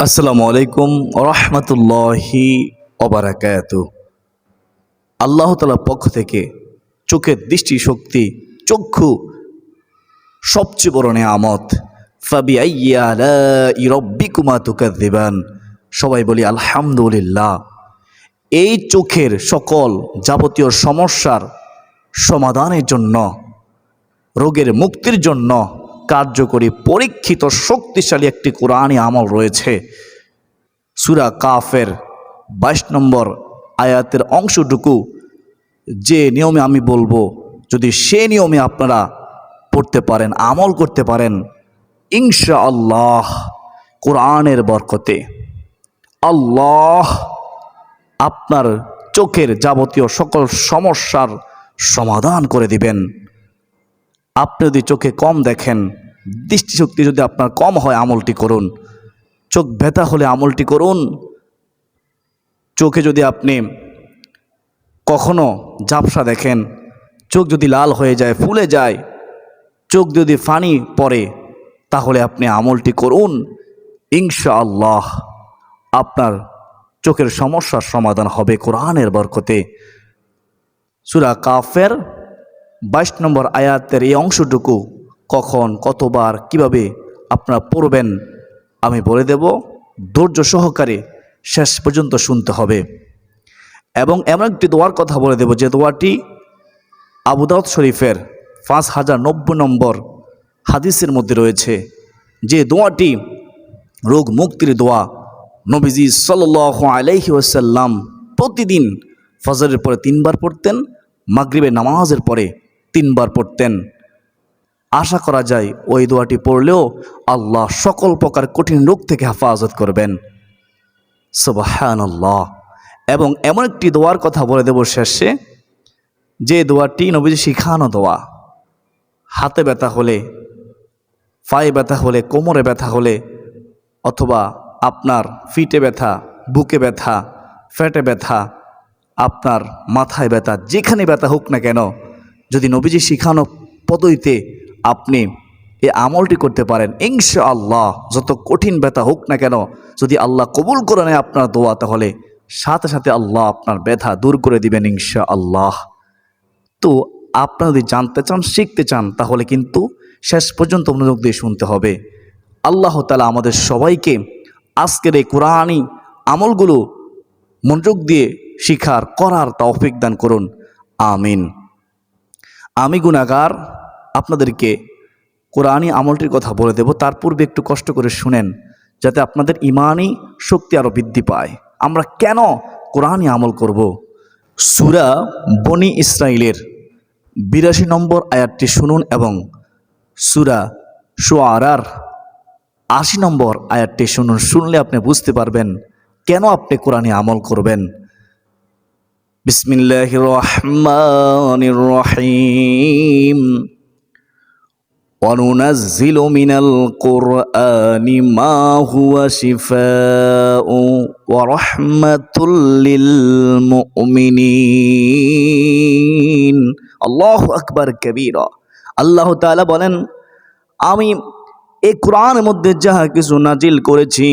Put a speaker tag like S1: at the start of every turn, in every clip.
S1: আসসালামু আলাইকুম রহমতুল্লাহি ওবারাকাতু। আল্লাহ তাআলার পক্ষ থেকে চোখের দৃষ্টিশক্তি, চক্ষু সবচেয়ে বড় নেয়ামত। ফাবিআইয়ি আলাই রাব্বিকুমা তুকাযযিবান। সবাই বলি আলহামদুলিল্লাহ। এই চোখের সকল যাবতীয় সমস্যার সমাধানের জন্য, রোগের মুক্তির জন্য কার্যকরী পরীক্ষিত শক্তিশালী একটি কোরআনী আমল রয়েছে। সূরা কাফের 22 নম্বর আয়াতের অংশটুকু যে নিয়মে আমি বলবো, যদি সে নিয়মে আপনারা পড়তে পারেন, আমল করতে পারেন, ইনশাআল্লাহ কোরআনের বরকতে আল্লাহ আপনার চোখের যাবতীয় সকল সমস্যার সমাধান করে দিবেন। আপনি যদি চোখে কম দেখেন, দৃষ্টিশক্তি যদি আপনার কম হয়, আমলটি করুন। চোখ ব্যথা হলে আমলটি করুন। চোখে যদি আপনি কখনো ঝাপসা দেখেন, চোখ যদি লাল হয়ে যায়, ফুলে যায়, চোখ যদি পানি পড়ে, তাহলে আপনি আমলটি করুন। ইনশাআল্লাহ আপনার চোখের সমস্যার সমাধান হবে কোরআনের বরকতে। সূরা কাফের 22 নম্বর আয়াতের এই অংশটুকু কখন, কতবার, কিভাবে আপনারা পড়বেন আমি বলে দেব। ধৈর্য সহকারে শেষ পর্যন্ত শুনতে হবে। এবং এমন একটি দোয়ার কথা বলে দেব, যে দোয়াটি আবু দাউদ শরীফের 5090 নম্বর হাদিসের মধ্যে রয়েছে। যে দোয়াটি রোগ মুক্তির দোয়া। নবীজি সাল্লাল্লাহু আলাইহি ওয়াসাল্লাম প্রতিদিন ফজরের পরে 3 বার পড়তেন, মাগরিবের নামাজের পরে 3 বার পড়তেন। আশা করা যায় ওই দোয়াটি পড়লেও আল্লাহ সকল প্রকার কঠিন রোগ থেকে হেফাজত করবেন। সুবহানাল্লাহ। এবং এমন একটি দোয়ার কথা বলে দেব শেষে, যে দোয়াটি নবীজি শিখানো দোয়া। হাতে ব্যথা হলে, পায়ে ব্যথা হলে, কোমরে ব্যথা হলে, অথবা আপনার ফিটে ব্যথা, বুকে ব্যথা, পেটে ব্যথা, আপনার মাথায় ব্যথা, যেখানে ব্যথা হোক না কেন, যদি নবীজি শিখানো পদ্ধতিতে আপনি এই আমলটি করতে পারেন, ইনশাআল্লাহ যত কঠিন ব্যথা হোক না কেন, যদি আল্লাহ কবুল করে নেয় আপনার দোয়া, তাহলে সাথে সাথে আল্লাহ আপনার ব্যথা দূর করে দিবেন ইনশাআল্লাহ। তো আপনারা যদি জানতে চান, শিখতে চান, তাহলে কিন্তু শেষ পর্যন্ত মনোযোগ দিয়ে শুনতে হবে। আল্লাহ তাআলা আমাদের সবাইকে আজকের এই কোরআনী আমলগুলো মনোযোগ দিয়ে শিখার, করার তৌফিক দান করুন। আমিন। আমি গুনাহগার, আপনাদেরকে কোরআনী আমলটির কথা বলে দেব। তার পূর্বে একটু কষ্ট করে শুনেন, যাতে আপনাদের ঈমানি শক্তি আরও বৃদ্ধি পায়। আমরা কেন কোরআনী আমল করব? সূরা বনি ইসরাইলের 82 নম্বর আয়াতটি শুনুন, এবং সূরা শুআরার 80 নম্বর আয়াতটি শুনুন। শুনলে আপনি বুঝতে পারবেন কেন আপনি কোরআনী আমল করবেন। বিসমিল্লাহির রহমানির রহিম। وَنُنَزِّلُ مِنَ الْقُرْآنِ مَا هُوَ شِفَاءٌ وَرَحْمَةٌ لِّلْمُؤْمِنِينَ। আল্লাহু আকবার কাবীরা। আল্লাহ তাআলা বলেন, আমি এই কোরআনের মধ্যে যাহা কিছু নাজিল করেছি,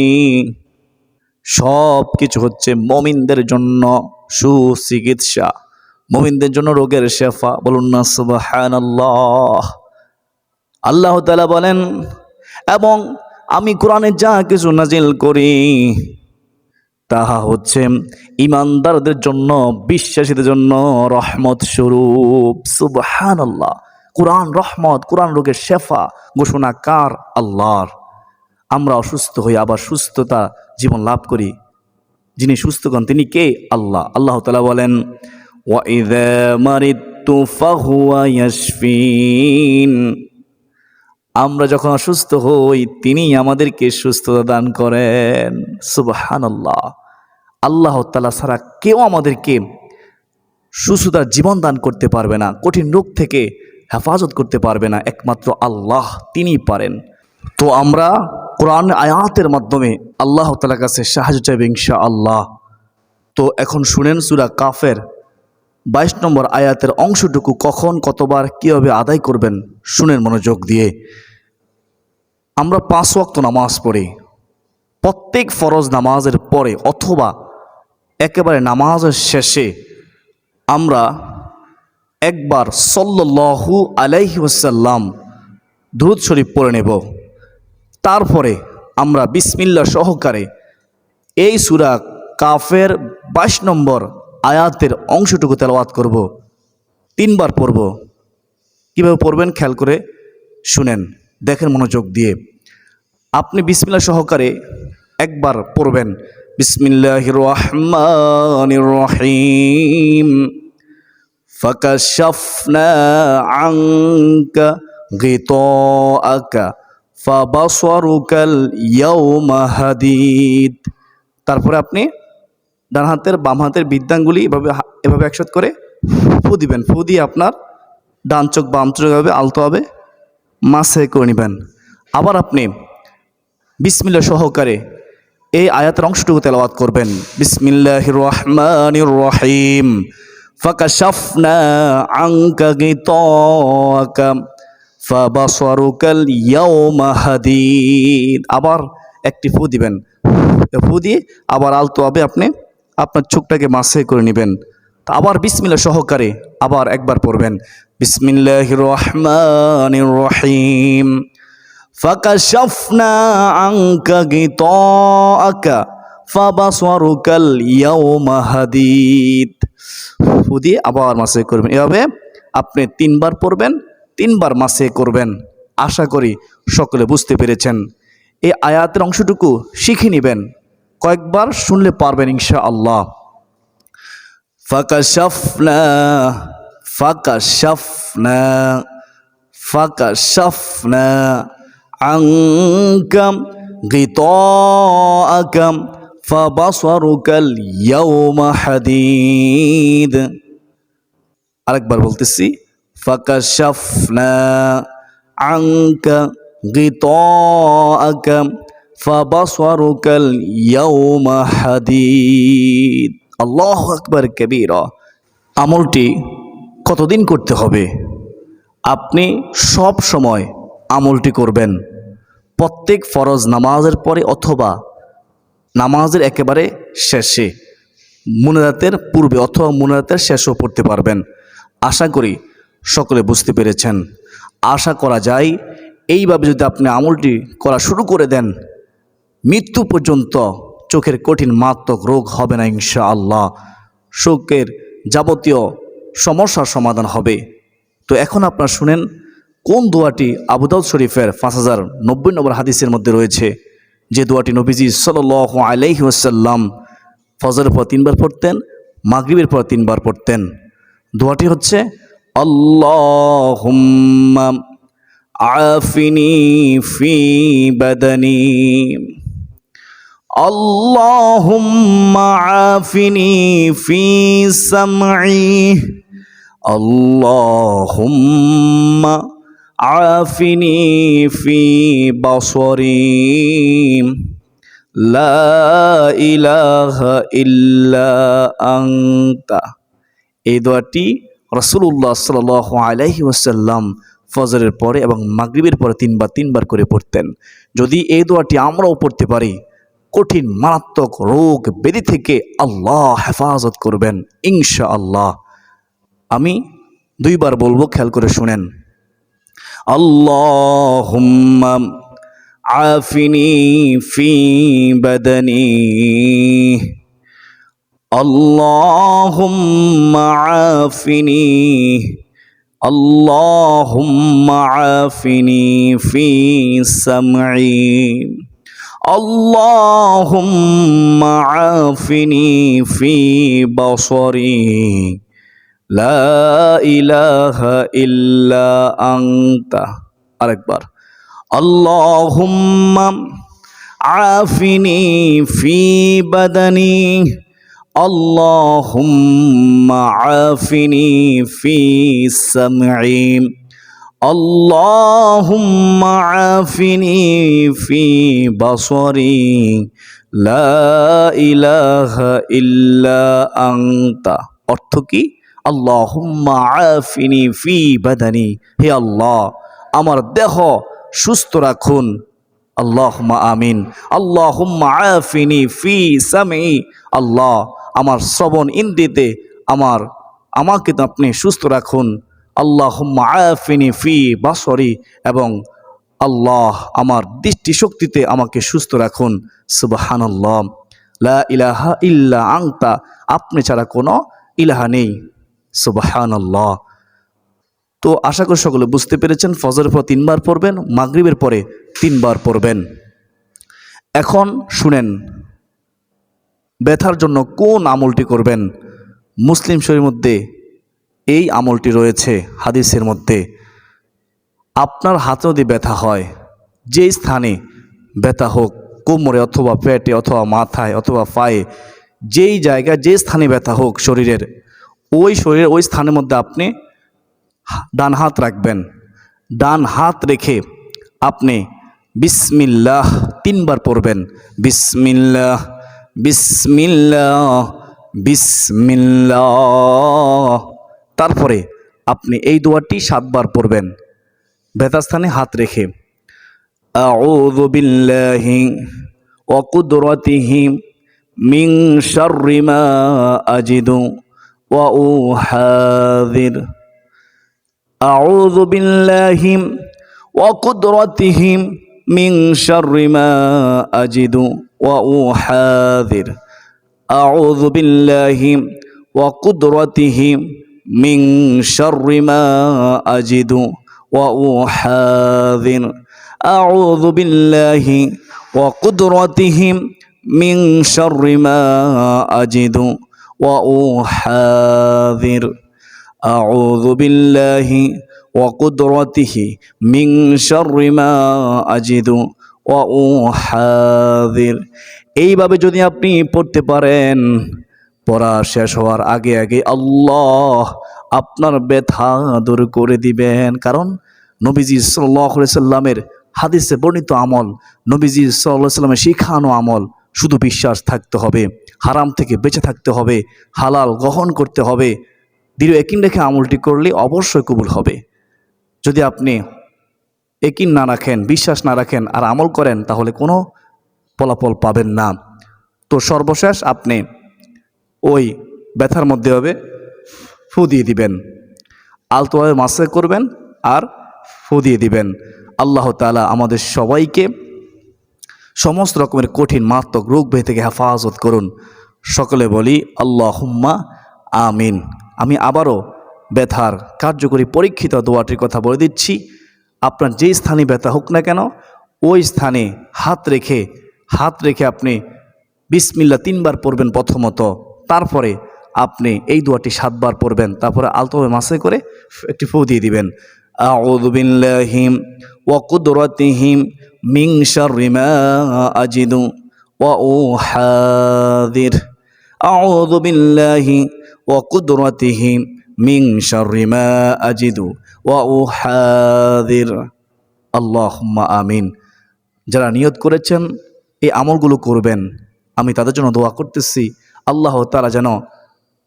S1: সব কিছু হচ্ছে মুমিনদের জন্য সুচিকিৎসা, মুমিনদের জন্য রোগের শেফা। বলুন না সুবহানাল্লাহ। আল্লাহ তাআলা বলেন, এবং আমি কোরআনে যা কিছু নাজিল করি তাহা হচ্ছে ঈমানদারদের জন্য, বিশ্বাসীদের জন্য রহমত স্বরূপ। সুবহানাল্লাহ। কোরআন রহমত, কোরআন রোগের শেফা ঘোষণাকার আল্লাহর। আমরা অসুস্থ হই, আবার সুস্থতা জীবন লাভ করি। যিনি সুস্থগণ তিনি কে? আল্লাহ। আল্লাহ তাআলা বলেন, ওয়াইযা মারিদতু ফাহুয়া ইয়াশফিন। আমরা যখন অসুস্থ হই, তিনি আমাদেরকে সুস্থতা দান করেন। সুবহানাল্লাহ। আল্লাহ তাআলা ছাড়া কেউ আমাদেরকে সুস্থতার জীবন দান করতে পারবে না, কঠিন রোগ থেকে হেফাজত করতে পারবে না, একমাত্র আল্লাহ তিনিই পারেন। তো আমরা কোরআন আয়াতের মাধ্যমে আল্লাহ তাআলার কাছে সাহায্য চাইব ইনশাআল্লাহ। তো এখন শুনেন সূরা কাফের 22 নম্বর আয়াতের অংশটুকু কখন, কতবার, কীভাবে আদায় করবেন শুনেন মনোযোগ দিয়ে। আমরা 5 ওয়াক্ত নামাজ পড়ি, প্রত্যেক ফরজ নামাজের পরে অথবা একেবারে নামাজের শেষে আমরা একবার সাল্লাল্লাহু আলাইহি ওয়াসাল্লাম দুরূদ শরীফ পড়ে নেব। তারপরে আমরা বিসমিল্লাহ সহকারে এই সূরা কাফের 22 নম্বর আয়াতের অংশটুকু তেলাওয়াত করব, 3 বার পড়ব। কীভাবে পড়বেন খেয়াল করে শুনেন, দেখেন মনোযোগ দিয়ে। আপনি বিসমিল্লাহ সহকারে একবার পড়বেন, বিসমিল্লাহির রহমানির রহিম, ফাকাশাফনা আনকা গিতাআকা ফাবাসরুকাল ইয়াওমা হাদিদ। তারপরে আপনি ডান হাতের বাম হাতের বৃদ্ধাঙ্গুলি এভাবে একসাথে করে ফু দিবেন। ফু দিয়ে আপনার ডান চোখ বাম চোখ হবে আলতো হবে মাসে করে নেবেন। আবার আপনি বিসমিল্লাহ সহকারে এই আয়াতের অংশটুকু তেলাওয়াত করবেন, বিসমিল্লাহির রহমানির রহিম, ফাকাশাফনা আনকা গিতাআকা ফাবাসরুকাল ইয়াওমা হাদিদ। আবার একটি ফু দিবেন, ফু দিয়ে আবার আলতো হবে আপনি আপনার চোখটাকে মাসে করে নেবেন। আবার বিসমিল্লাহ সহকারে আবার একবার পড়বেন, বিসমিল্লাহির রহমানির রহিম, ফাকাশাফনা আনকা গিতাআকা ফাবাসরুকাল ইয়াওমা হাদিদ। ফু দিয়ে আবার মাসে করবেন। এভাবে আপনি 3 বার পড়বেন, 3 বার মাসে করবেন। আশা করি সকলে বুঝতে পেরেছেন। এই আয়াতের অংশটুকু শিখে নেবেন, কয়েকবার শুনলে পারবেন ইনশাআল্লাহ। ফাকাশাফনা ফাকাশাফনা ফাকাশাফনা আনকা গিতাআকা ফাবাসরুকাল ইয়াওমা হাদিদ। আরেকবার বলতেছি, ফাকাশাফনা আনকা গিতাআকা ফাবাসরুকাল ইয়াওমা হাদিদ। আল্লাহু আকবার কাবীরা। আমলটি কতদিন করতে হবে? আপনি সব সময় আমলটি করবেন, প্রত্যেক ফরজ নামাজের পরে অথবা নামাজের একেবারে শেষে, মুনাজাতের পূর্বে অথবা মুনাজাতের শেষেও পড়তে পারবেন। আশা করি সকলে বুঝতে পেরেছেন। আশা করা যায় এইভাবে যদি আপনি আমলটি করা শুরু করে দেন, মৃত্যু পর্যন্ত চোখের কঠিন মারাত্মক রোগ হবে না ইনশাআল্লাহ। চোখের যাবতীয় সমস্যার সমাধান হবে। তো এখন আপনারা শুনেন কোন দোয়াটি আবু দাউদ শরীফের 5090 নম্বর হাদিসের মধ্যে রয়েছে, যে দোয়াটি নবীজি সাল্লাল্লাহু আলাইহি ওয়াসাল্লাম ফজরের পর 3 বার পড়তেন, মাগরিবের পর 3 বার পড়তেন। দোয়াটি হচ্ছে, আল্লাহুম্মা আফিনি ফি বাদানি, আল্লাহুম্মা আফিনি ফি সামঈ, আল্লাহুম্মা আফিনি ফি বাসরি, লা ইলাহা ইল্লা আনতা। এই দোয়াটি রাসূলুল্লাহ সাল্লাল্লাহু আলাইহি ওয়াসাল্লাম ফজরের পরে এবং মাগরিবের পরে 3 বার করে পড়তেন। যদি এই দোয়াটি আমরাও পড়তে পারি, কঠিন মারাত্মক রোগ ব্যাধি থেকে আল্লাহ হেফাজত করবেন ইনশাআল্লাহ। আমি 2 বার বলবো, খেয়াল করে শুনেন। আল্লাহুম্মা আফিনি ফি বাদানি, আল্লাহুম্মা আফিনি, আল্লাহুম্মা আফিনি ফি সামঈ, আল্লাহুম্মা আফিনি ফি বাসরি, লা ইলাহা ইল্লা আনতা। আরেকবার, আল্লাহুম্মা আফিনি ফি বাদানি, আল্লাহুম্মা আফিনি ফি সামঈ, আল্লাহুম্মা আফিনি ফি বাসরি, লা ইলাহা ইল্লা আনতা। অর্থ কি? আল্লাহুম্মা আফিনি ফি বাদানি, হে আল্লাহ আমার দেহ সুস্থ রাখুন, আল্লাহুম্মা আমিন। আল্লাহুম্মা আফিনি ফি সামঈ, আল্লাহ আমার শ্রবণ ইন্দ্রিয়তে আমাকে তো আপনি সুস্থ রাখুন। আল্লাহুম্মা আফিনি ফি বাসরি, এবং আল্লাহ আমার দৃষ্টিশক্তিতে আমাকে সুস্থ রাখুন। সুবহানাল্লাহ, লা ইলাহা ইল্লা আনতা, আপনি ছাড়া কোনো ইলাহা নেই। সুবহানাল্লাহ। তো আশা করি সকলে বুঝতে পেরেছেন। ফজরের পর 3 বার পড়বেন, মাগরিবের পরে 3 বার পড়বেন। এখন শুনেন, ব্যথার জন্য কোন আমলটি করবেন। মুসলিম শরীফের মধ্যে এই আমলটি রয়েছে হাদিসের মধ্যে। আপনার হাতে যদি ব্যথা হয়, যে স্থানে ব্যথা হোক, কোমরে অথবা পেটে অথবা মাথায় অথবা পায়ে, যেই জায়গায় যে স্থানে ব্যথা হোক শরীরের ওই স্থানের মধ্যে আপনি ডান হাত রাখবেন। ডান হাত রেখে আপনি বিসমিল্লাহ 3 বার পড়বেন। বিসমিল্লাহ, বিসমিল্লাহ, বিসমিল্লাহ। তারপরে আপনি এই দোয়াটি 7 বার পড়বেন ব্যথাস্থানে হাত রেখে। আউযু বিল্লাহি ওয়া কুদরাতিহি মিন শাররি মা আজিদু ওয়া উহাযির। আউযু বিল্লাহি ওয়া কুদরাতিহি মিন শাররি মা আজিদু ওয়া উহাযির। আউযু বিল্লাহি ওয়া কুদরাতিহি মিন শাররি মা আজিদু ওয়া উহাযির। আউযু বিল্লাহি ওয়া কুদরাতিহি মিন শাররি মা আজিদু ওয়া উহাযির। আউযু বিল্লাহি ওয়া কুদরাতিহি মিন শাররি মা আজিদু ওয়া উহাযির। এইভাবে যদি আপনি পড়তে পারেন, পড়া শেষ হওয়ার আগে আগে আল্লাহ আপনার ব্যথা দূর করে দিবেন। কারণ নবীজি সাল্লাল্লাহু আলাইহি সাল্লামের হাদিসে বর্ণিত আমল, নবীজি সাল্লাল্লাহু আলাইহি সাল্লামের শিখানো আমল। শুধু বিশ্বাস থাকতে হবে, হারাম থেকে বেঁচে থাকতে হবে, হালাল গ্রহণ করতে হবে। দৃঢ় ইয়াকিন রেখে আমলটি করলে অবশ্যই কবুল হবে। যদি আপনি ইয়াকিন না রাখেন, বিশ্বাস না রাখেন আর আমল করেন, তাহলে কোনো ফলাফল পাবেন না। তো সর্বশেষ আপনি ওই ব্যথার মধ্যে হবে ফু দিয়ে দিবেন, আলতোভাবে মাসাজ করবেন আর ফু দিয়ে দিবেন। আল্লাহ তাআলা আমাদের সবাইকে সমস্ত রকমের কঠিন মারাত্মক রোগ ব্যাধি থেকে হেফাজত করুন। সকলে বলি আল্লাহুম্মা আমিন। আমি আবারও ব্যথার কার্যকরী পরীক্ষিত দোয়াটির কথা বলে দিচ্ছি। আপনার যেই স্থানে ব্যথা হোক না কেন, ওই স্থানে হাত রেখে আপনি বিসমিল্লাহ 3 বার পড়বেন প্রথমত। তারপরে আপনি এই দোয়াটি 7 বার পড়বেন। তারপরে আলতোভাবে মাসাজ করে একটি ফু দিয়ে দিবেন। আউযু বিল্লাহি ওয়া কুদরাতিহি মিন শাররি মা আজিদু ওয়া উহাযির। আউযু বিল্লাহি ওয়া কুদরাতিহি মিন শাররি মা আজিদু ওয়া উহাযির। আল্লাহুম্মা আমিন। যারা নিয়ত করেছেন এই আমলগুলো করবেন, আমি তাদের জন্য দোয়া করতেছি। আল্লাহ তাআলা যেন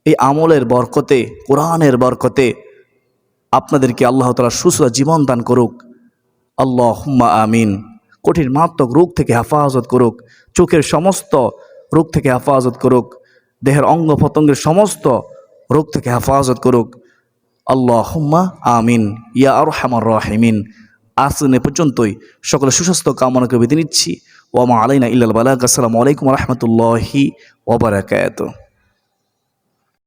S1: এই আমলের বরকতে, কোরআনের বরকতে আপনাদেরকে আল্লাহ তাআলা সুস্থ জীবন দান করুক। আল্লাহুম্মা আমিন। কঠিন মারাত্মক রোগ থেকে হেফাজত করুক, চোখের সমস্ত রোগ থেকে হেফাজত করুক, দেহের অঙ্গ প্রত্যঙ্গের সমস্ত রোগ থেকে হেফাজত করুক। আল্লাহুম্মা আমিন ইয়া আরহামার রাহিমিন। আজ এ পর্যন্তই। সকলে সুস্বাস্থ্য কামনা করে বিদায় নিচ্ছি। ওয়া মা আলাইনা ইল্লাল বালাগ। আসসালামু আলাইকুম ওয়া রাহমাতুল্লাহি ওয়া বারাকাতুহু।